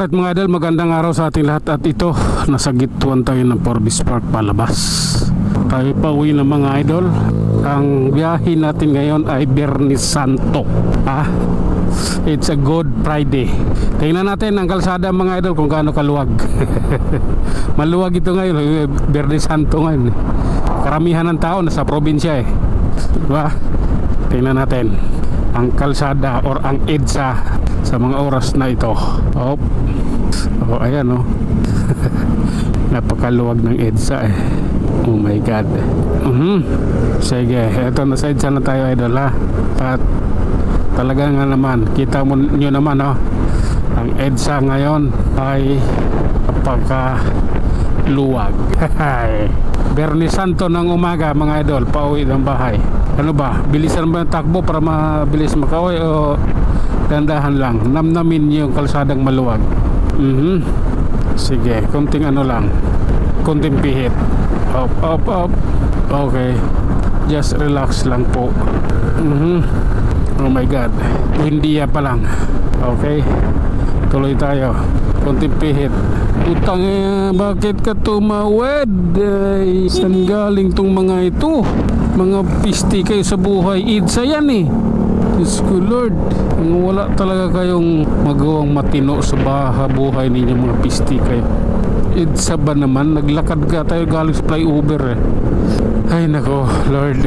Alright mga idol, magandang araw sa ating lahat. At ito, nasa gituan tayo ng Forbes Park palabas. Tayo pa uwi ng mga idol. Ang biyahe natin ngayon ay Biyernes Santo. It's a Good Friday. Tingnan natin ang kalsada mga idol kung gaano kaluwag. Maluwag ito ngayon, Biyernes Santo ngayon. Karamihan ng tao nasa probinsya eh, diba? Tingnan natin ang kalsada or ang EDSA sa mga oras na ito. Ayan napakaluwag ng EDSA eh. Oh my god. Sige, eto nasa EDSA na tayo idol ha. At talaga nga naman, kita mo nyo naman ang EDSA ngayon ay napakaluwag. Biyernes Santo ng umaga mga idol, pauwi ng bahay. Ano ba, bilisan ba yung takbo para mabilis makauwi o dandahan lang? Namnamin yung kalsadang maluwag. Sige, konting lang, konting pihit. Up. Okay, just relax lang po. Oh my god, India pa lang. Okay, tuloy tayo, konting pihit. Utang bakit ka tumawid? Saan galing tong mga ito? Mga pisti kayo sa buhay. EDSA yan eh. Diyos ko Lord, wala talaga kayong magawang matino sa buhay ninyo, mga pisti kayo. EDSA ba naman? Naglakad ka tayo galing sa flyover eh. Ay nako Lord,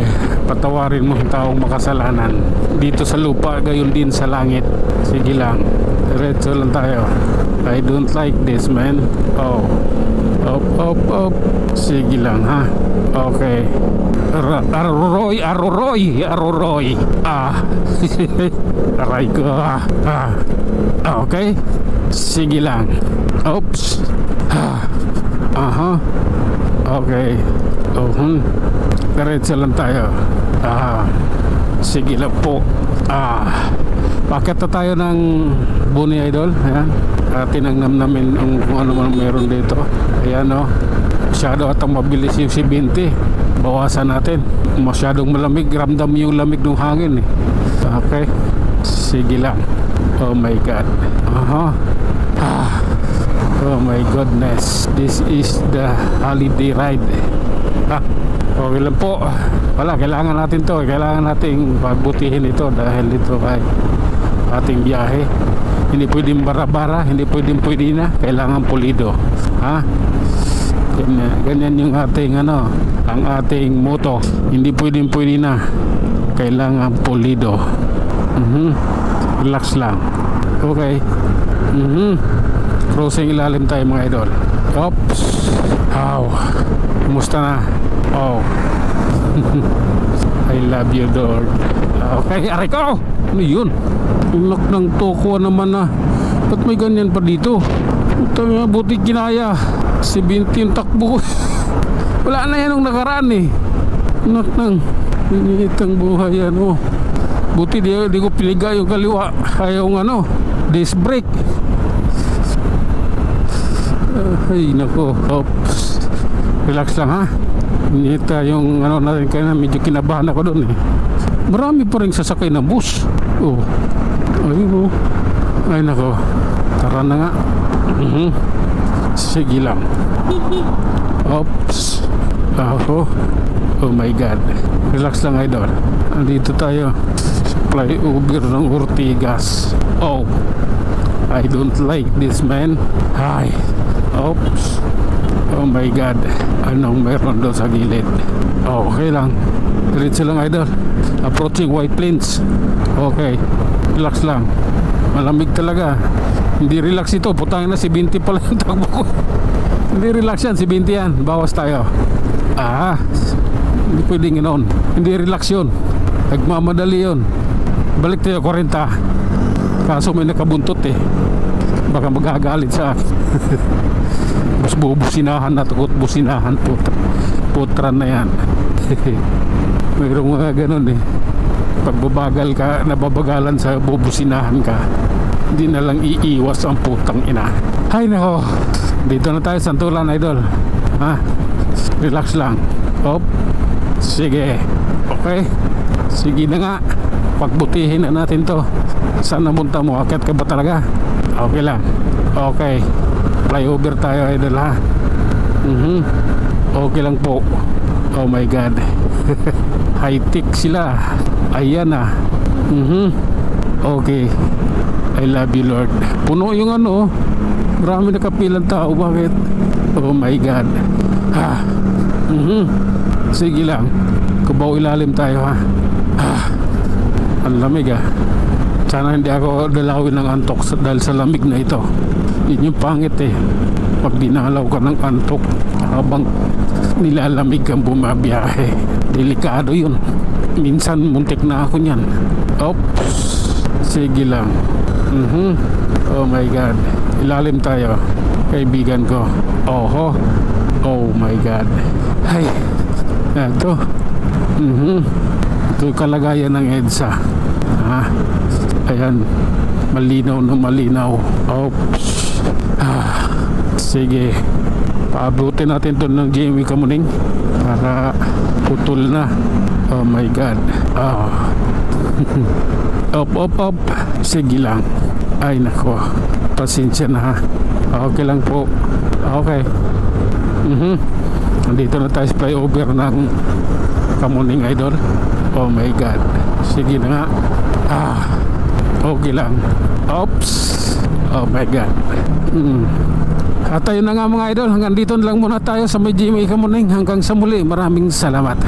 patawarin mo yung taong makasalanan dito sa lupa, gayon din sa langit. Sige lang, diretso lang tayo. I don't like this man. Up. Sige lang ha. Okay. Aroy. Aray ko. Okay. Sige lang. Oops. Okay. Diretso lang tayo. Sige lang po. Bakit na tayo ng Buni idol. Ayan. Tinagnam namin kung ano man meron dito. Ayan masyado atang mabilis yung 70. Bawasan natin. Masyadong malamig. Ramdam yung lamig ng hangin eh. Okay. Sige lang. Oh my god. Oh my goodness. This is the holiday ride. Okay lang po. Wala, kailangan natin to. Kailangan nating pagbutihin ito dahil ito ay ating biyahe. Hindi pwedeng bara-bara, hindi pwede na. Kailangan pulido. Ganyan yung ating ang ating moto. Hindi pwede na. Kailangan pulido. Relax lang. Okay. Crossing ilalim tayo mga idol. Oops. Kumusta na? I love you Lord. Okay, aray ko. Ano yun? Ulak ng toko naman na. Ba't may ganyan pa dito? Utang buti kinaya. 70 yung takbo. Wala na yan nung nakaraan eh. Unak ng initang buhay yan Buti di ko piliga yung kaliwa. Ayaw disc brake. Ay nako. Oops. Relax lang ha. Inita yung natin kaya medyo kinabahan ako doon eh. Marami pa rin sasakay ng bus. Ay nako. Tara na nga. Sige lang. Oops. Oh my god. Relax lang idol. Andito tayo flyover ng Ortigas. I don't like this man. Hi. Oops. Oh my god. Anong meron doon sa gilid? Okay lang. Diretso lang idol. Approaching White Plains. Okay. Relax lang. Malamig talaga. Hindi relax ito. Putangin na 70 pala yung takbo ko. Hindi relax yan. 70 yan. Bawas tayo. Hindi pwedeng ganoon. Hindi relax yun. Nagmamadali yun. Balik tayo 40. Kaso may nakabuntot eh. Baka magagalit sa mas bubusinahan na. Takot businahan. Putran na yan. Mayroong mga ganun eh. Pagbabagal ka, nababagalan sa bubusinahan ka, hindi na lang iiwas ang putang ina. Ay nako. Dito na tayo Santulan idol. Relax lang. Sige. Okay. Sige na nga. Pagbutihin na natin to. Saan namunta mo? Akit ka ba talaga? Okay lang. Okay. Flyover tayo idol ha. Okay lang po. Oh my God. High-tech sila. Ayan na. Okay. I love you Lord. Puno yung ano. Marami nakapilang tao. Bakit? Oh my God. Sige lang. Kubaw ilalim tayo ha. Ang lamig Sana hindi ako dalawin ng antok dahil sa lamig na ito. Yun yung pangit pag dinalaw ka ng antok habang nilalamig kang bumabiyahe. Delikado yun. Minsan muntik na ako niyan. Oops. Sige lang. Oh my God. Ilalim tayo. Kaibigan ko. Oh my God. Ay. Ito. Ito kalagayan ng EDSA. Ayan. Malinaw na malinaw. Oops. Sige. Paabutin natin doon ng Jimmy Kamuning para putol na. Oh my God. Op. Sige lang. Ay nako. Pasensya na Okay lang po. Okay. Nandito na tayo sa flyover ng Kamuning idol. Oh my God. Sige na nga. Okay lang. Oops. Oh my God. At ayun na nga mga idol. Hanggang dito na lang muna tayo sa may Jimmy Kamuning. Hanggang sa muli. Maraming salamat.